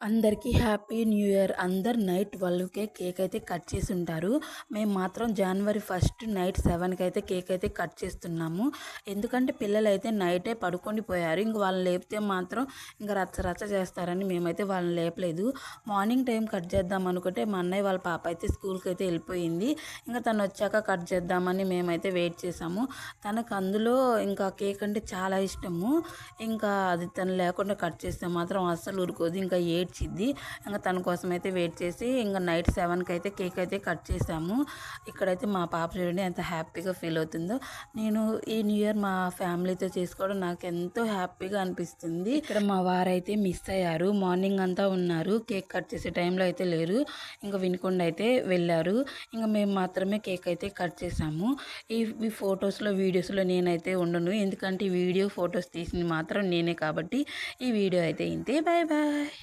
అందరికీ happy new year. అందరు night 12కే cake అయితే కట్ చేసి ఉంటారు. మేము మాత్రం జనవరి 1 నైట్ 7కి అయితే కేక్ అయితే కట్ చేస్తున్నాము. ఎందుకంటే పిల్లలు అయితే నైటే పడుకొని పోయారు. ఇంక వాళ్ళని లేపితే మాత్రం ఇంకా రచ్చ రచ్చ చేస్తారని మేమైతే వాళ్ళని లేపలేదు. మార్నింగ్ టైం కట్ చేద్దాం అనుకుంటే మా అన్నయ్య వాళ్ళ పాప అయితే స్కూల్కి అయితే వెళ్ళిపోయింది. ఇంకా తను వచ్చాక కట్ చేద్దామని మేమైతే వెయిట్ చేసాము. తనకు అందులో ఇంకా కేక్ అంటే చాలా ఇష్టము. ఇంకా అది తను లేకుండా కట్ చేస్తే మాత్రం అస్సలు ఊరుకోదు. ఇంకా ఏడ్చిద్ది. ఇంకా తన కోసం అయితే వెయిట్ చేసి ఇంకా నైట్ 7కి అయితే కేక్ అయితే కట్ చేసాము. ఇక్కడైతే మా పాప చూడండి ఎంత హ్యాపీగా ఫీల్ అవుతుందో. నేను ఈ న్యూ ఇయర్ మా ఫ్యామిలీతో చేసుకోవడం నాకు ఎంతో హ్యాపీగా అనిపిస్తుంది. ఇక్కడ మా వారైతే మిస్ అయ్యారు. మార్నింగ్ అంతా ఉన్నారు, కేక్ కట్ చేసే టైంలో అయితే లేరు. ఇంకా వినకుండా అయితే వెళ్ళారు. ఇంకా మేము మాత్రమే కేక్ అయితే కట్ చేసాము. ఈ ఫొటోస్లో వీడియోస్లో నేనైతే ఉండను, ఎందుకంటే ఈ వీడియో ఫొటోస్ తీసింది మాత్రం నేనే కాబట్టి ఈ వీడియో అయితే ఇంతే. Bye bye.